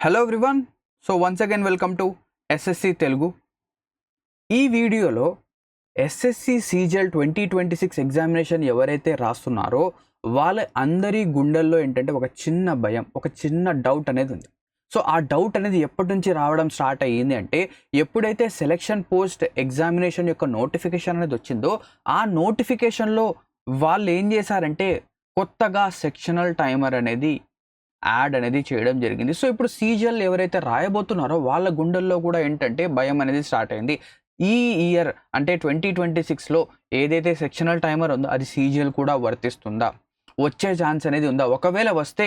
Hello everyone. So once again welcome to SSC Telugu. ఈ వీడియోలో SSC CGL 2026 examination ఎవరైతే రాస్తున్నారో వాళ్ళ అందరి గుండెల్లో ఏంటంటే ఒక చిన్న భయం, ఒక చిన్న డౌట్ అనేది ఉంది. సో ఆ డౌట్ అనేది ఎప్పటి నుంచి రావడం స్టార్ట్ అయ్యింది అంటే, ఎప్పుడైతే సెలక్షన్ పోస్ట్ ఎగ్జామినేషన్ యొక్క నోటిఫికేషన్ అనేది వచ్చిందో ఆ నోటిఫికేషన్లో వాళ్ళు ఏం చేశారంటే కొత్తగా సెక్షనల్ టైమర్ అనేది యాడ్ అనేది చేయడం జరిగింది. సో ఇప్పుడు సీజీఎల్ ఎవరైతే రాయబోతున్నారో వాళ్ళ గుండెల్లో కూడా ఏంటంటే భయం అనేది స్టార్ట్ అయింది. ఈ ఇయర్ అంటే 2026లో ఏదైతే సెక్షనల్ టైమర్ ఉందో అది సీజీఎల్ కూడా వర్తిస్తుందా, వచ్చే ఛాన్స్ అనేది ఉందా, ఒకవేళ వస్తే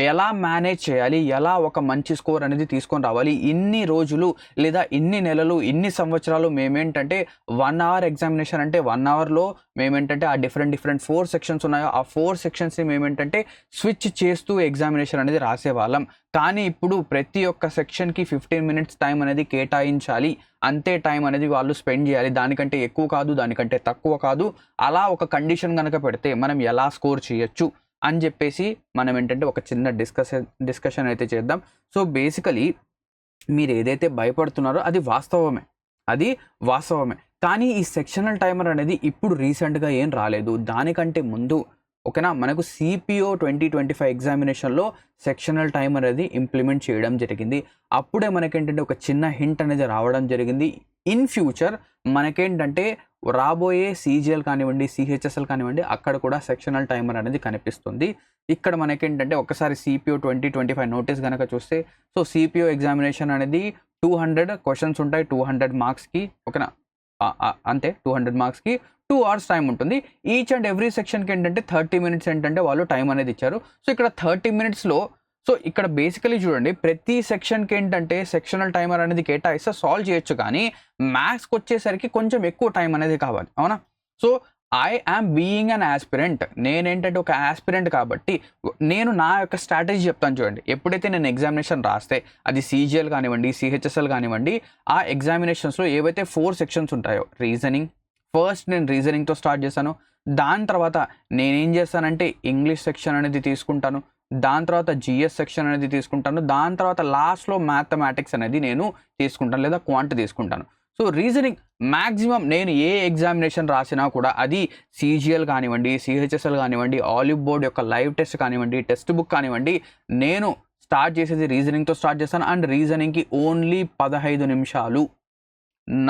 ఎలా మేనేజ్ చేయాలి, ఎలా ఒక మంచి స్కోర్ అనేది తీసుకొని రావాలి, ఇన్ని రోజులు లేదా ఇన్ని నెలలు ఇన్ని సంవత్సరాలు మేమేంటంటే 1 అవర్ ఎగ్జామినేషన్ అంటే 1 అవర్లో మేమేంటంటే ఆ డిఫరెంట్ 4 సెక్షన్స్ ఉన్నాయో ఆ 4 సెక్షన్స్ని మేమేంటంటే స్విచ్ చేస్తూ ఎగ్జామినేషన్ అనేది రాసేవాళ్ళం. కానీ ఇప్పుడు ప్రతి ఒక్క సెక్షన్కి 15 మినిట్స్ టైం అనేది కేటాయించాలి, అంతే టైం అనేది వాళ్ళు స్పెండ్ చేయాలి, దానికంటే ఎక్కువ కాదు, దానికంటే తక్కువ కాదు. అలా ఒక కండిషన్ కనుక పెడితే మనం ఎలా స్కోర్ చేయొచ్చు అని చెప్పేసి మనం ఏంటంటే ఒక చిన్న డిస్కషన్ అయితే చేద్దాం. సో బేసికలీ మీరు ఏదైతే భయపడుతున్నారో అది వాస్తవమే. కానీ ఈ సెక్షనల్ టైమర్ అనేది ఇప్పుడు రీసెంట్గా ఏం రాలేదు, దానికంటే ముందు ఓకేనా మనకు సిపిఓ 2025 ఎగ్జామినేషన్లో సెక్షనల్ టైమర్ అనేది ఇంప్లిమెంట్ చేయడం జరిగింది. అప్పుడే మనకేంటంటే ఒక చిన్న హింట్ అనేది రావడం జరిగింది. ఇన్ ఫ్యూచర్ మనకేంటంటే రాబోయే సీజీఎల్ కానివ్వండి, సిహెచ్ఎస్ఎల్ కానివ్వండి, అక్కడ కూడా సెక్షనల్ టైమర్ అనేది కనిపిస్తుంది. ఇక్కడ మనకేంటంటే ఒకసారి సిపిఓ 2025 నోటీస్ కనుక చూస్తే, సో సిపిఓ ఎగ్జామినేషన్ అనేది 200 క్వశ్చన్స్ ఉంటాయి 200 మార్క్స్కి ఓకేనా, అంతే 200 మార్క్స్కి 2 అవర్స్ టైం ఉంటుంది. ఈచ్ అండ్ ఎవ్రీ సెక్షన్కి ఏంటంటే 30 మినిట్స్ ఏంటంటే వాళ్ళు టైం అనేది ఇచ్చారు. సో ఇక్కడ 30 మినిట్స్లో సో ఇక్కడ బేసికలీ చూడండి ప్రతి సెక్షన్కి ఏంటంటే సెక్షనల్ టైమర్ అనేది కేటాయిస్తే సాల్వ్ చేయొచ్చు, కానీ మ్యాథ్స్కి వచ్చేసరికి కొంచెం ఎక్కువ టైం అనేది కావాలి, అవునా. So I am being an aspirant, నేనేంటంటే ఒక ఆస్పిరెంట్ కాబట్టి నేను నా యొక్క స్ట్రాటజీ చెప్తాను చూడండి. ఎప్పుడైతే నేను ఎగ్జామినేషన్ రాస్తే అది సీజీఎల్ కానివ్వండి, సిహెచ్ఎస్ఎల్ కానివ్వండి, ఆ ఎగ్జామినేషన్స్లో ఏవైతే 4 సెక్షన్స్ ఉంటాయో రీజనింగ్, ఫస్ట్ నేను రీజనింగ్తో స్టార్ట్ చేశాను. దాని తర్వాత నేనేం చేస్తానంటే ఇంగ్లీష్ సెక్షన్ అనేది తీసుకుంటాను, దాని తర్వాత జిఎస్ సెక్షన్ అనేది తీసుకుంటాను, దాని తర్వాత లాస్ట్లో మ్యాథమెటిక్స్ అనేది నేను తీసుకుంటాను లేదా క్వాంట్ తీసుకుంటాను. సో రీజనింగ్ మ్యాక్సిమం నేను ఏ ఎగ్జామినేషన్ రాసినా కూడా అది సీజీఎల్ కానివ్వండి, సిహెచ్ఎస్ఎల్ కానివ్వండి, ఆలివ్ బోర్డ్ యొక్క లైవ్ టెస్ట్ కానివ్వండి, టెక్స్ట్ బుక్ కానివ్వండి, నేను స్టార్ట్ చేసేది రీజనింగ్తో స్టార్ట్ చేస్తాను. అండ్ రీజనింగ్కి ఓన్లీ 15 నిమిషాలు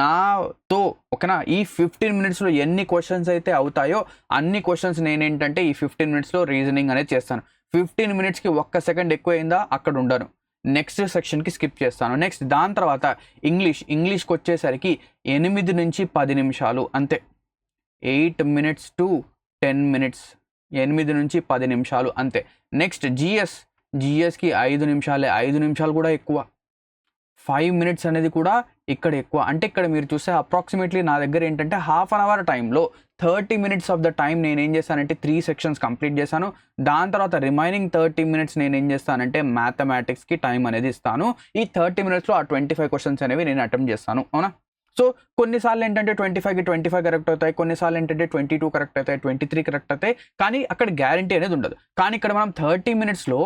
నాతో ఓకేనా. ఈ 15 మినిట్స్లో ఎన్ని క్వశ్చన్స్ అయితే అవుతాయో అన్ని క్వశ్చన్స్ నేనేంటంటే ఈ 15 మినిట్స్లో రీజనింగ్ అనేది చేస్తాను. 15 మినిట్స్కి 1 సెకండ్ ఎక్కువైందా అక్కడ ఉండను, నెక్స్ట్ సెక్షన్కి స్కిప్ చేస్తాను. నెక్స్ట్ దాని తర్వాత ఇంగ్లీష్కి వచ్చేసరికి 8 నుంచి 10 నిమిషాలు అంతే, 8 మినిట్స్ టు 10 మినిట్స్, 8 నుంచి 10 నిమిషాలు అంతే. నెక్స్ట్ జిఎస్కి 5 నిమిషాలే, 5 నిమిషాలు కూడా ఎక్కువ, 5 మినిట్స్ అనేది కూడా ఇక్కడ ఎక్కువ. అంటే ఇక్కడ మీరు చూస్తే అప్రాక్సిమేట్లీ నా దగ్గర ఏంటంటే హాఫ్ అన్ అవర్ టైంలో 30 మినిట్స్ ఆఫ్ ద టైం నేనేం చేస్తానంటే 3 సెక్షన్స్ కంప్లీట్ చేశాను. దాని తర్వాత రిమైనింగ్ 30 మినిట్స్ నేనేం చేస్తానంటే మ్యాథమెటిక్స్కి టైం అనేది ఇస్తాను. ఈ 30 మినిట్స్లో ఆ 25 క్వశ్చన్స్ అనేవి నేను అటెంప్ట్ చేస్తాను, అవునా. సో కొన్నిసార్లు ఏంటంటే 25కి 25 కరెక్ట్ అవుతాయి, కొన్నిసార్లు ఏంటంటే 22 కరెక్ట్ అవుతాయి, 23 కరెక్ట్ అవుతాయి, కానీ అక్కడ గ్యారంటీ అనేది ఉండదు. కానీ ఇక్కడ మనం 30 మినిట్స్లో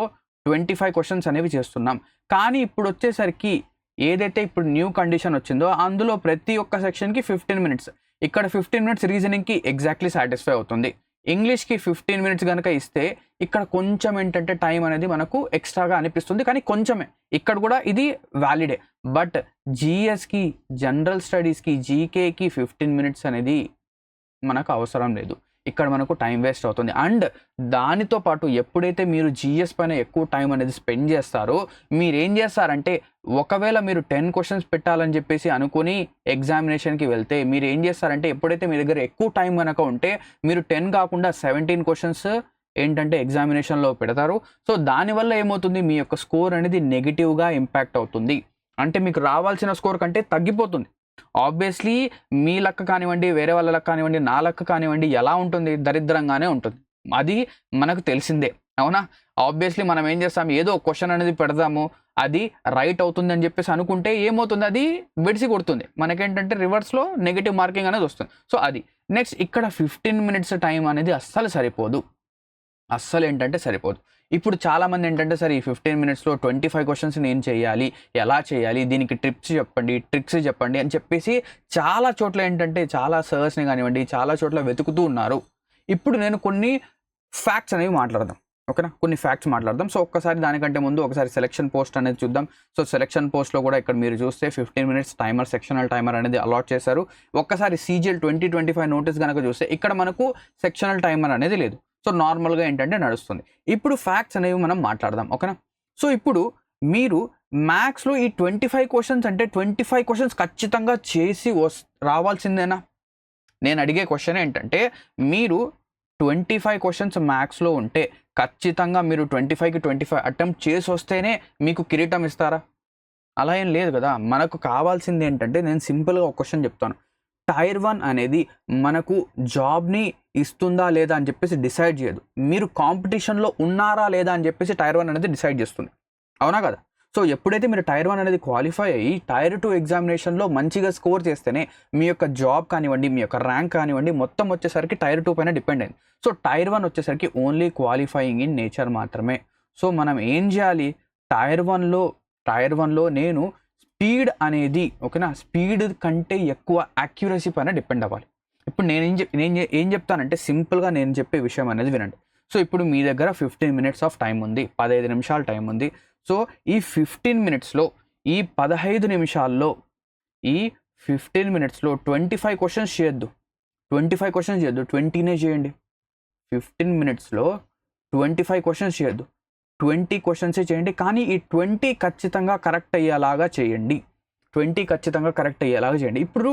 25 క్వశ్చన్స్ అనేవి చేస్తున్నాం. కానీ ఇప్పుడు వచ్చేసరికి ఏదైతే ఇప్పుడు న్యూ కండిషన్ వచ్చిందో అందులో ప్రతి ఒక్క సెక్షన్కి 15 మినిట్స్, ఇక్కడ 15 మినిట్స్ రీజనింగ్కి ఎగ్జాక్ట్లీ సాటిస్ఫై అవుతుంది. ఇంగ్లీష్కి 15 మినిట్స్ కనుక ఇస్తే ఇక్కడ కొంచెం ఏంటంటే టైం అనేది మనకు ఎక్స్ట్రాగా అనిపిస్తుంది, కానీ కొంచెమే, ఇక్కడ కూడా ఇది వ్యాలిడే. బట్ జిఎస్కి, జనరల్ స్టడీస్కి, జీకేకి 15 మినిట్స్ అనేది మనకు అవసరం లేదు, ఇక్కడ మనకు టైం వేస్ట్ అవుతుంది. అండ్ దానితో పాటు ఎప్పుడైతే మీరు జిఎస్ పైన ఎక్కువ టైం అనేది స్పెండ్ చేస్తారో మీరేం చేస్తారంటే, ఒకవేళ మీరు 10 క్వశ్చన్స్ పెట్టాలని చెప్పేసి అనుకుని ఎగ్జామినేషన్కి వెళ్తే మీరు ఏం చేస్తారంటే, ఎప్పుడైతే మీ దగ్గర ఎక్కువ టైం కనుక ఉంటే మీరు 10 కాకుండా 17 క్వశ్చన్స్ ఏంటంటే ఎగ్జామినేషన్లో పెడతారు. సో దానివల్ల ఏమవుతుంది, మీ యొక్క స్కోర్ అనేది నెగిటివ్గా ఇంపాక్ట్ అవుతుంది. అంటే మీకు రావాల్సిన స్కోర్ కంటే తగ్గిపోతుంది. ఆబ్వియస్లీ మీ లెక్క కానివ్వండి, వేరే వాళ్ళ లెక్క కానివ్వండి, నా లెక్క కానివ్వండి, ఎలా ఉంటుంది, దరిద్రంగానే ఉంటుంది, అది మనకు తెలిసిందే, అవునా. ఆబ్వియస్లీ మనం ఏం చేస్తాం, ఏదో క్వశ్చన్ అనేది పెడదాము, అది రైట్ అవుతుంది అని చెప్పేసి అనుకుంటే ఏమవుతుంది, అది విడిసి కొడుతుంది, మనకేంటంటే రివర్స్లో నెగిటివ్ మార్కింగ్ అనేది వస్తుంది. సో అది నెక్స్ట్ ఇక్కడ 15 మినిట్స్ టైం అనేది అస్సలు ఏంటంటే సరిపోదు. ఇప్పుడు చాలామంది ఏంటంటే సార్ ఈ 15 మినిట్స్లో 25 క్వశ్చన్స్ నేను చేయాలి, ఎలా చేయాలి, దీనికి టిప్స్ చెప్పండి, ట్రిక్స్ చెప్పండి అని చెప్పేసి చాలా చోట్ల ఏంటంటే చాలా సర్చ్ని కానివ్వండి చాలా చోట్ల వెతుకుతూ ఉన్నారు. ఇప్పుడు నేను కొన్ని ఫ్యాక్ట్స్ అనేవి మాట్లాడదాం, ఓకేనా, కొన్ని ఫ్యాక్ట్స్ మాట్లాడదాం. సో ఒక్కసారి దానికంటే ముందు ఒకసారి సెలక్షన్ పోస్ట్ అనేది చూద్దాం. సో సెలక్షన్ పోస్ట్లో కూడా ఇక్కడ మీరు చూస్తే 15 మినిట్స్ టైమర్, సెక్షనల్ టైమర్ అనేది అలాట్ చేశారు. ఒక్కసారి CGL 2025 నోటీస్ కనుక చూస్తే ఇక్కడ మనకు సెక్షనల్ టైమర్ అనేది లేదు. సో నార్మల్గా ఏంటంటే నడుస్తుంది. ఇప్పుడు ఫ్యాక్ట్స్ అనేవి మనం మాట్లాడదాం, ఓకేనా. సో ఇప్పుడు మీరు మ్యాథ్స్లో ఈ 25 క్వశ్చన్స్ అంటే 25 క్వశ్చన్స్ ఖచ్చితంగా చేసి రావాల్సిందేనా? నేను అడిగే క్వశ్చన్ ఏంటంటే మీరు 25 క్వశ్చన్స్ మ్యాథ్స్లో ఉంటే ఖచ్చితంగా మీరు 25కి 25 అటెంప్ట్ చేసి వస్తేనే మీకు కిరీటం ఇస్తారా? అలా ఏం లేదు కదా. మనకు కావాల్సింది ఏంటంటే నేను సింపుల్గా ఒక క్వశ్చన్ చెప్తాను. టైర్ 1 అనేది మనకు జాబ్ని ఇస్తుందా లేదా అని చెప్పేసి డిసైడ్ చేయదు. మీరు కాంపిటీషన్లో ఉన్నారా లేదా అని చెప్పేసి టైర్ 1 అనేది డిసైడ్ చేస్తుంది, అవునా కదా. సో ఎప్పుడైతే మీరు టైర్ 1 అనేది క్వాలిఫై అయ్యి టైర్ 2 ఎగ్జామినేషన్లో మంచిగా స్కోర్ చేస్తేనే మీ యొక్క జాబ్ కానివ్వండి, మీ యొక్క ర్యాంక్ కానివ్వండి మొత్తం వచ్చేసరికి టైర్ 2 పైన డిపెండ్ అయింది. సో టైర్ 1 వచ్చేసరికి ఓన్లీ క్వాలిఫైయింగ్ ఇన్ నేచర్ మాత్రమే. సో మనం ఏం చేయాలి, టైర్ 1లో నేను స్పీడ్ అనేది, ఓకేనా, స్పీడ్ కంటే ఎక్కువ యాక్యురసీ పైన డిపెండ్ అవ్వాలి. ఇప్పుడు నేను ఏం చెప్తానంటే సింపుల్గా నేను చెప్పే విషయం అనేది వినండి. సో ఇప్పుడు మీ దగ్గర 15 మినిట్స్ ఆఫ్ టైం ఉంది, 15 నిమిషాల టైం ఉంది. సో ఈ 15 మినిట్స్లో ఈ 15 నిమిషాల్లో ఈ 15 మినిట్స్లో 25 క్వశ్చన్స్ చేయొద్దు, 25 క్వశ్చన్స్ చేయొద్దు, 20నే చేయండి. 15 మినిట్స్లో 25 క్వశ్చన్స్ చేయొద్దు, 20 క్వశ్చన్సే చేయండి. కానీ ఈ 20 ఖచ్చితంగా కరెక్ట్ అయ్యేలాగా చేయండి, 20 ఖచ్చితంగా కరెక్ట్ అయ్యేలాగా చేయండి. ఇప్పుడు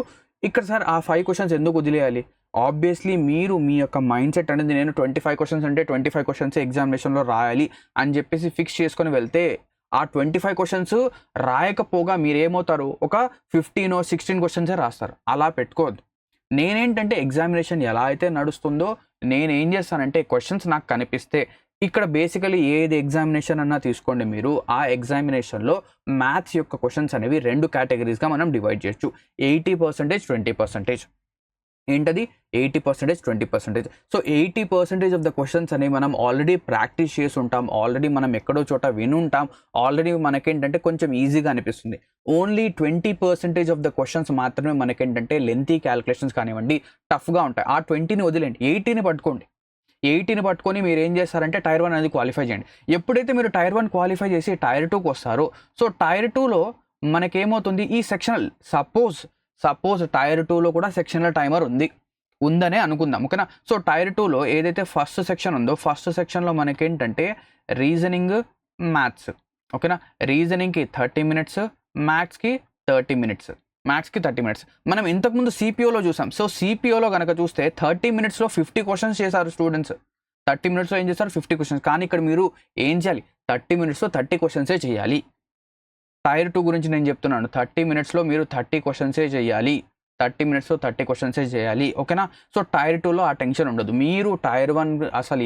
ఇక్కడ సార్ ఆ 5 క్వశ్చన్స్ ఎందుకు వదిలేయాలి? ఆబ్వియస్లీ మీరు మీ యొక్క మైండ్ సెట్ అనేది నేను 25 క్వశ్చన్స్ అంటే 25 క్వశ్చన్స్ ఎగ్జామినేషన్లో రాయాలి అని చెప్పేసి ఫిక్స్ చేసుకొని వెళ్తే ఆ 25 క్వశ్చన్స్ రాయకపోగా మీరు ఏమవుతారు, ఒక 15 or 16 క్వశ్చన్సే రాస్తారు. అలా పెట్టుకోవద్దు. నేనేంటంటే ఎగ్జామినేషన్ ఎలా అయితే నడుస్తుందో నేనేం చేస్తానంటే క్వశ్చన్స్ నాకు కనిపిస్తే ఇక్కడ బేసికలీ ఏది ఎగ్జామినేషన్ అన్నా తీసుకోండి మీరు, ఆ ఎగ్జామినేషన్లో మ్యాథ్స్ యొక్క క్వశ్చన్స్ అనేవి 2 కేటగిరీస్గా మనం డివైడ్ చేయొచ్చు. 80%, 20%. ఏంటది 80%, 20%. సో 80% ఆఫ్ ద క్వశ్చన్స్ అనేవి మనం ఆల్రెడీ ప్రాక్టీస్ చేసి ఉంటాం, ఆల్రెడీ మనం ఎక్కడో చోట విని ఉంటాం, ఆల్రెడీ మనకేంటంటే కొంచెం ఈజీగా అనిపిస్తుంది. ఓన్లీ 20% ఆఫ్ ద క్వశ్చన్స్ మాత్రమే మనకేంటంటే లెంతీ క్యాలిక్యులేషన్స్ కానివ్వండి టఫ్గా ఉంటాయి. ఆ 20ని వదిలేండి, 80ని పట్టుకోండి. 80ని పట్టుకొని మీరు ఏం చేస్తారంటే టైర్ 1 అనేది క్వాలిఫై చేయండి. ఎప్పుడైతే మీరు టైర్ 1 క్వాలిఫై చేసి టైర్ 2కి వస్తారో, సో టైర్ 2లో మనకేమవుతుంది, ఈ సెక్షనల్ సపోజ్ టైర్ 2లో కూడా సెక్షనల్ టైమర్ ఉందనే అనుకుందాం, ఓకేనా. సో టైర్ 2లో ఏదైతే ఫస్ట్ సెక్షన్ ఉందో ఫస్ట్ సెక్షన్లో మనకేంటంటే రీజనింగ్, మ్యాథ్స్, ఓకేనా. రీజనింగ్కి 30 మినిట్స్, మ్యాథ్స్కి 30 మినిట్స్, మనం ఇంతకుముందు సిపిఓలో చూసాం. సో సిపిఓలో కనుక చూస్తే 30 మినిట్స్లో 50 క్వశ్చన్స్ చేశారు స్టూడెంట్స్. 30 మినిట్స్లో ఏం చేస్తారు, 50 క్వశ్చన్స్. కానీ ఇక్కడ మీరు ఏం చేయాలి, 30 మినిట్స్లో 30 క్వశ్చన్సే చేయాలి. టైర్ 2 గురించి నేను చెప్తున్నాను, 30 మినిట్స్లో మీరు 30 క్వశ్చన్సే చేయాలి, 30 మినిట్స్లో 30 క్వశ్చన్సే చేయాలి, ఓకేనా. సో టైర్ 2లో ఆ టెన్షన్ ఉండదు. మీరు టైర్ 1 అసలు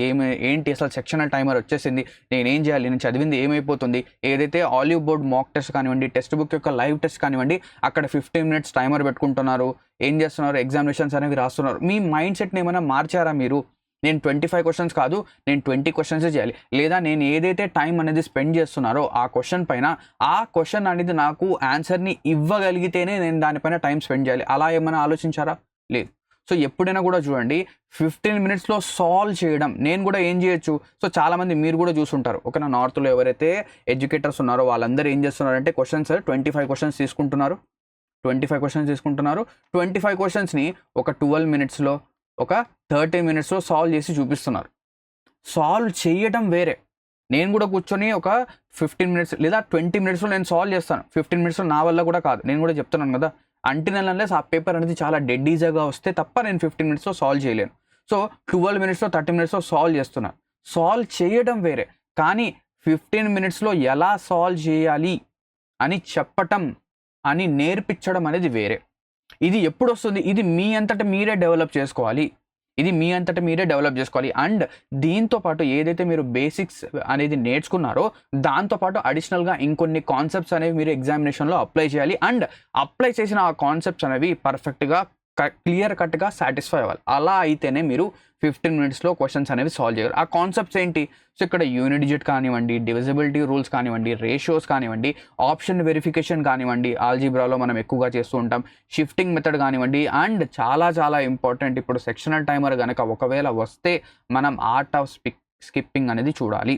ఏంటి అసలు సెక్షనల్ టైమర్ వచ్చేసింది, నేనేం చేయాలి, నేను చదివింది ఏమైపోతుంది, ఏదైతే ఆలివ్ బోర్డ్ మాక్ టెస్ట్ కానివ్వండి, టెక్స్ట్ బుక్ యొక్క లైవ్ టెస్ట్ కానివ్వండి, అక్కడ 15 మినిట్స్ టైమర్ పెట్టుకుంటున్నారు, ఏం చేస్తున్నారు, ఎగ్జామినేషన్స్ అనేవి రాస్తున్నారు. మీ మైండ్ సెట్ని ఏమైనా మార్చారా మీరు? నేను 25 క్వశ్చన్స్ కాదు, నేను 20 క్వశ్చన్సే చేయాలి, లేదా నేను ఏదైతే టైం అనేది స్పెండ్ చేస్తున్నారో ఆ క్వశ్చన్ పైన, ఆ క్వశ్చన్ అనేది నాకు ఆన్సర్ని ఇవ్వగలిగితేనే నేను దానిపైన టైం స్పెండ్ చేయాలి. అలా ఏమైనా ఆలోచించారా? లేదు. సో ఎప్పుడైనా కూడా చూడండి 15 మినిట్స్లో సాల్వ్ చేయడం. నేను కూడా ఏం చేయొచ్చు, సో చాలామంది మీరు కూడా చూసుంటారు, ఓకేనా. నార్త్లో ఎవరైతే ఎడ్యుకేటర్స్ ఉన్నారో వాళ్ళందరూ ఏం చేస్తున్నారంటే క్వశ్చన్స్ 25 క్వశ్చన్స్ తీసుకుంటున్నారు, 25 క్వశ్చన్స్ని ఒక 12 మినిట్స్లో ఒక 30 మినిట్స్లో సాల్వ్ చేసి చూపిస్తున్నారు. సాల్వ్ చేయడం వేరే, నేను కూడా కూర్చొని ఒక 15 మినిట్స్ లేదా 20 మినిట్స్లో నేను సాల్వ్ చేస్తాను. 15 మినిట్స్లో నా వల్ల కూడా కాదు, నేను కూడా చెప్తున్నాను కదా. అన్లెస్ ఆ పేపర్ అనేది చాలా డెడ్ ఈజీగా వస్తే తప్ప నేను 15 మినిట్స్లో సాల్వ్ చేయలేను. సో 12 మినిట్స్లో 30 మినిట్స్లో సాల్వ్ చేస్తున్నాను. సాల్వ్ చేయడం వేరే, కానీ 15 మినిట్స్లో ఎలా సాల్వ్ చేయాలి అని చెప్పటం, అని నేర్పించడం అనేది వేరే. ఇది ఎప్పుడు వస్తుంది, ఇది మీ అంతటా మీరే డెవలప్ చేసుకోవాలి, అండ్ దీంతోపాటు ఏదైతే మీరు బేసిక్స్ అనేది నేర్చుకున్నారో దాంతోపాటు అడిషనల్గా ఇంకొన్ని కాన్సెప్ట్స్ అనేవి మీరు ఎగ్జామినేషన్లో అప్లై చేయాలి. అండ్ అప్లై చేసిన ఆ కాన్సెప్ట్స్ అనేవి పర్ఫెక్ట్గా క్లియర్ కట్గా సాటిస్ఫై అవ్వాలి. అలా అయితేనే మీరు 15 మినిట్స్లో క్వశ్చన్స్ అనేవి సాల్వ్ చేయగలరు. ఆ కాన్సెప్ట్స్ ఏంటి? సో ఇక్కడ యూనిట్ డిజిట్ కానివ్వండి, డివిజిబిలిటీ రూల్స్ కానివ్వండి, రేషియోస్ కానివ్వండి, ఆప్షన్ వెరిఫికేషన్ కానివ్వండి, ఆల్జీబ్రాలో మనం ఎక్కువగా చేస్తూ ఉంటాం, షిఫ్టింగ్ మెథడ్ కానివ్వండి, అండ్ చాలా చాలా ఇంపార్టెంట్ ఇప్పుడు సెక్షనల్ టైమర్ కనుక ఒకవేళ వస్తే మనం ఆర్ట్ ఆఫ్ స్కిప్పింగ్ అనేది చూడాలి.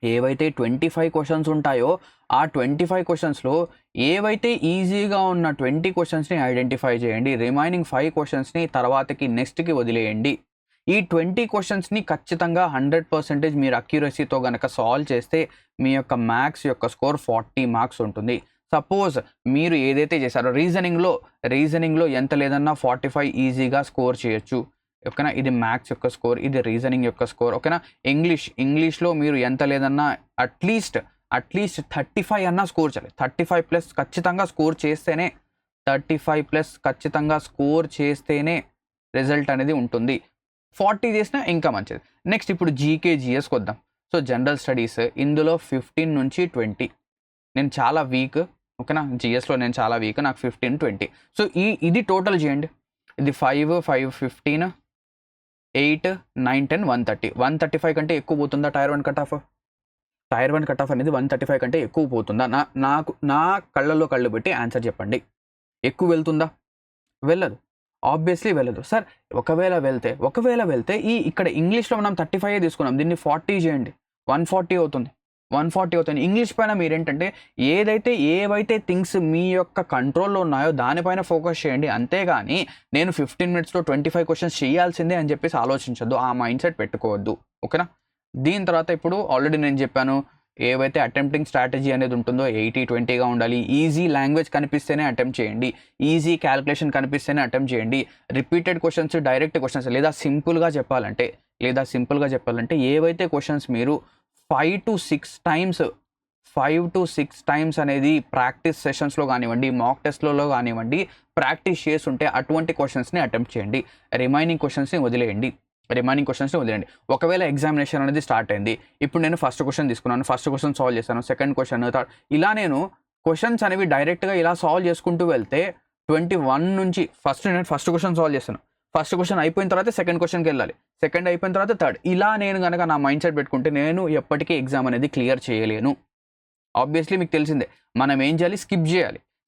ఏవైతే 25 క్వశ్చన్స్ ఉంటాయో ఆ 25 క్వశ్చన్స్లో ఏవైతే ఈజీగా ఉన్న 20 క్వశ్చన్స్ని ఐడెంటిఫై చేయండి. రిమైనింగ్ 5 క్వశ్చన్స్ని తర్వాతకి నెక్స్ట్కి వదిలేయండి. ఈ 20 క్వశ్చన్స్ని ఖచ్చితంగా 100% మీరు అక్యురసీతో కనుక సాల్వ్ చేస్తే మీ యొక్క మ్యాథ్స్ యొక్క స్కోర్ 40 మార్క్స్ ఉంటుంది. సపోజ్ మీరు ఏదైతే చేశారో రీజనింగ్లో ఎంత లేదన్నా 45 ఈజీగా స్కోర్ చేయొచ్చు. ఓకేనా, ఇది మ్యాథ్స్ యొక్క స్కోర్, ఇది రీజనింగ్ యొక్క స్కోర్. ఓకేనా, ఇంగ్లీష్లో మీరు ఎంత లేదన్నా అట్లీస్ట్ 35 అన్నా స్కోర్ చేయాలి. 35+ ఖచ్చితంగా స్కోర్ చేస్తేనే 35+ ఖచ్చితంగా స్కోర్ చేస్తేనే రిజల్ట్ అనేది ఉంటుంది. 40 చేసినా ఇంకా మంచిది. నెక్స్ట్ ఇప్పుడు జీకే జిఎస్కి వద్దాం. సో జనరల్ స్టడీస్ ఇందులో 15 నుంచి 20 నేను చాలా వీక్. ఓకేనా, జిఎస్లో నేను చాలా వీక్, నాకు 15, 20. సో ఇది టోటల్ చేయండి. ఇది 5, 15, 8, 9, 10, 130. 135 కంటే ఎక్కువ పోతుందా tier 1 cut off? Tier 1 cut off అనేది 135 కంటే ఎక్కువ పోతుందా? నా కళ్ళల్లో కళ్ళు పెట్టి ఆన్సర్ చెప్పండి. ఎక్కువ వెళ్తుందా? వెళ్ళదు, ఆబ్వియస్లీ వెళ్ళదు. సార్ ఒకవేళ వెళ్తే ఇక్కడ ఇంగ్లీష్లో మనం 35 తీసుకున్నాం, దీన్ని 40 చేయండి, 140 అవుతుంది. ఇంగ్లీష్ పైన మీరేంటంటే ఏవైతే థింగ్స్ మీ యొక్క కంట్రోల్లో ఉన్నాయో దానిపైన ఫోకస్ చేయండి. అంతేగాని నేను 15 మినిట్స్లో 25 క్వశ్చన్స్ చేయాల్సిందే అని చెప్పేసి ఆలోచించద్దు, ఆ మైండ్ సెట్ పెట్టుకోవద్దు. ఓకేనా, దీని తర్వాత ఇప్పుడు ఆల్రెడీ నేను చెప్పాను ఏవైతే అటెంప్టింగ్ స్ట్రాటజీ అనేది ఉంటుందో 80-20గా ఉండాలి. ఈజీ లాంగ్వేజ్ కనిపిస్తేనే అటెంప్ట్ చేయండి, ఈజీ క్యాలిక్యులేషన్ కనిపిస్తేనే అటెంప్ట్ చేయండి. రిపీటెడ్ క్వశ్చన్స్, డైరెక్ట్ క్వశ్చన్స్, లేదా సింపుల్గా చెప్పాలంటే ఏవైతే క్వశ్చన్స్ మీరు 5 to 6 టైమ్స్ అనేది ప్రాక్టీస్ సెషన్స్లో కానివ్వండి, మాక్ టెస్ట్లలో కానివ్వండి ప్రాక్టీస్ చేస్తుంటే అటువంటి క్వశ్చన్స్ని అటెంప్ట్ చేయండి. రిమైనింగ్ క్వశ్చన్స్ని వదిలేయండి. ఒకవేళ ఎగ్జామినేషన్ అనేది స్టార్ట్ అయింది, ఇప్పుడు నేను ఫస్ట్ క్వశ్చన్ తీసుకున్నాను, ఫస్ట్ క్వశ్చన్ సాల్వ్ చేశాను, సెకండ్ క్వశ్చన్, థర్డ్, ఇలా నేను క్వశ్చన్స్ అనేవి డైరెక్ట్గా ఇలా సాల్వ్ చేసుకుంటూ వెళ్తే 21 నుంచి నేను ఫస్ట్ క్వశ్చన్ సాల్వ్ చేశాను, ఫస్ట్ క్వశ్చన్ అయిపోయిన తర్వాత సెకండ్ క్వశ్చన్కి వెళ్ళాలి, సెకండ్ అయిపోయిన తర్వాత థర్డ్, ఇలా నేను కనుక నా మైండ్ సెట్ పెట్టుకుంటే నేను ఎప్పటికీ ఎగ్జామ్ అనేది క్లియర్ చేయలేను. ఆబ్వియస్లీ మీకు తెలిసిందే, మనం ఏం చేయాలి?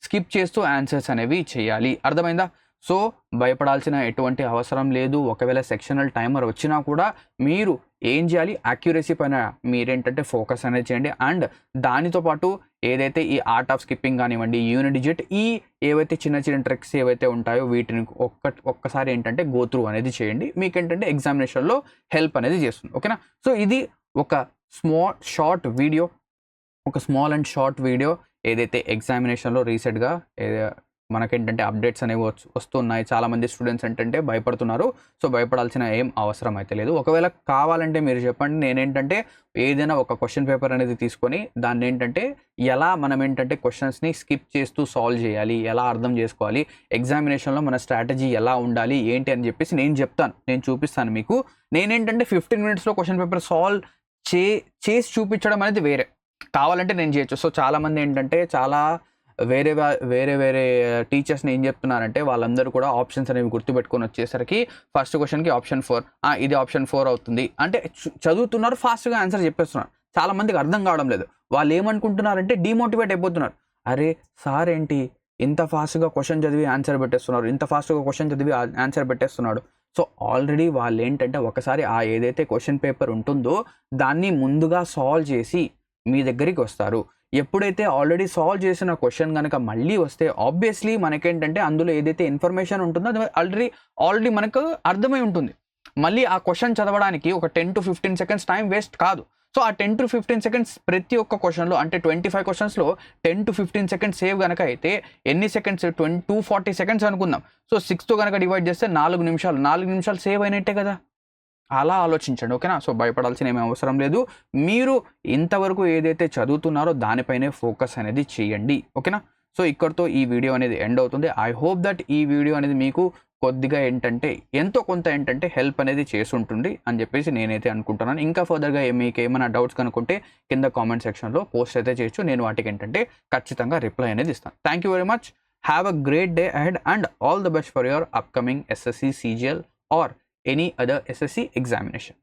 స్కిప్ చేస్తూ ఆన్సర్స్ అనేవి చేయాలి. అర్థమైందా? సో భయపడాల్సిన ఎటువంటి అవసరం లేదు. ఒకవేళ సెక్షనల్ టైమర్ వచ్చినా కూడా మీరు ఏం చేయాలి? యాక్యురసీ పైన మీరేంటంటే ఫోకస్ అనేది చేయండి. అండ్ దానితో పాటు ఏదైతే ఈ ఆర్ట్ ఆఫ్ స్కిప్పింగ్ కానివ్వండి, యూనిట్ డిజిట్, ఏవైతే చిన్న ట్రిక్స్ ఏవైతే ఉంటాయో వీటిని ఒక్కసారి ఏంటంటే గో త్రూ అనేది చేయండి. మీకు ఏంటంటే ఎగ్జామినేషన్లో హెల్ప్ అనేది చేస్తుంది. ఓకేనా, సో ఇది ఒక స్మాల్ అండ్ షార్ట్ వీడియో ఏదైతే ఎగ్జామినేషన్లో రీసెంట్గా మనకేంటంటే అప్డేట్స్ అనేవి వస్తున్నాయి. చాలామంది స్టూడెంట్స్ ఏంటంటే భయపడుతున్నారు. సో భయపడాల్సిన ఏం అవసరం అయితే లేదు. ఒకవేళ కావాలంటే మీరు చెప్పండి, నేనేంటంటే ఏదైనా ఒక క్వశ్చన్ పేపర్ అనేది తీసుకొని దాన్ని ఏంటంటే ఎలా మనం ఏంటంటే క్వశ్చన్స్ని స్కిప్ చేస్తూ సాల్వ్ చేయాలి, ఎలా అర్థం చేసుకోవాలి, ఎగ్జామినేషన్లో మన స్ట్రాటజీ ఎలా ఉండాలి ఏంటి అని చెప్పేసి నేను చూపిస్తాను మీకు. నేనేంటంటే 15 మినిట్స్లో క్వశ్చన్ పేపర్ సాల్వ్ చేసి చూపించడం అనేది వేరే, కావాలంటే నేను చేయొచ్చు. సో చాలామంది ఏంటంటే చాలా వేరే టీచర్స్ని ఏం చెప్తున్నారంటే వాళ్ళందరూ కూడా ఆప్షన్స్ అనేవి గుర్తుపెట్టుకొని వచ్చేసరికి ఫస్ట్ క్వశ్చన్కి ఆప్షన్ 4, ఇది ఆప్షన్ 4 అవుతుంది అంటే చదువుతున్నారు, ఫాస్ట్గా ఆన్సర్ చెప్పేస్తున్నారు. చాలామందికి అర్థం కావడం లేదు. వాళ్ళు ఏమనుకుంటున్నారంటే డిమోటివేట్ అయిపోతున్నారు. అరే సార్ ఏంటి ఇంత ఫాస్ట్గా క్వశ్చన్ చదివి ఆన్సర్ పెట్టేస్తున్నాడు. సో ఆల్రెడీ వాళ్ళు ఏంటంటే ఒకసారి ఏదైతే క్వశ్చన్ పేపర్ ఉంటుందో దాన్ని ముందుగా సాల్వ్ చేసి మీ దగ్గరికి వస్తారు. ఎప్పుడైతే ఆల్రెడీ సాల్వ్ చేసిన క్వశ్చన్ కనుక మళ్ళీ వస్తే ఆబ్వియస్లీ మనకేంటంటే అందులో ఏదైతే ఇన్ఫర్మేషన్ ఉంటుందో అది ఆల్రెడీ మనకు అర్థమై ఉంటుంది. మళ్ళీ ఆ క్వశ్చన్ చదవడానికి ఒక 10 to 15 సెకండ్స్ టైం వేస్ట్ కాదు. సో ఆ 10 to 15 సెకండ్స్ ప్రతి ఒక్క క్వశ్చన్లో అంటే 25 క్వశ్చన్స్లో 10 to 15 సెకండ్స్ సేవ్ కనుక అయితే ఎన్ని సెకండ్స్? 240 సెకండ్స్ అనుకుందాం. సో 6తో కనుక డివైడ్ చేస్తే 4 నిమిషాలు సేవ్ అయినట్టే కదా. అలా ఆలోచించండి. ఓకేనా, సో భయపడాల్సిన ఏమీ అవసరం లేదు. మీరు ఇంతవరకు ఏదైతే చదువుతున్నారో దానిపైనే ఫోకస్ అనేది చేయండి. ఓకేనా, సో ఇక్కడితో ఈ వీడియో అనేది ఎండ్ అవుతుంది. ఐ హోప్ దట్ ఈ వీడియో అనేది మీకు కొద్దిగా ఏంటంటే ఎంతో కొంత ఏంటంటే హెల్ప్ అనేది చేస్తుంటుంది అని చెప్పేసి నేనైతే అనుకుంటున్నాను. ఇంకా ఫర్దర్గా మీకు ఏమైనా డౌట్స్ కనుక్కుంటే కింద కామెంట్ సెక్షన్లో పోస్ట్ అయితే చేయొచ్చు. నేను వాటికి ఏంటంటే ఖచ్చితంగా రిప్లై అనేది ఇస్తాను. Thank you very much. Have a great day ahead and all the best for your upcoming SSC CGL or any other SSC examination.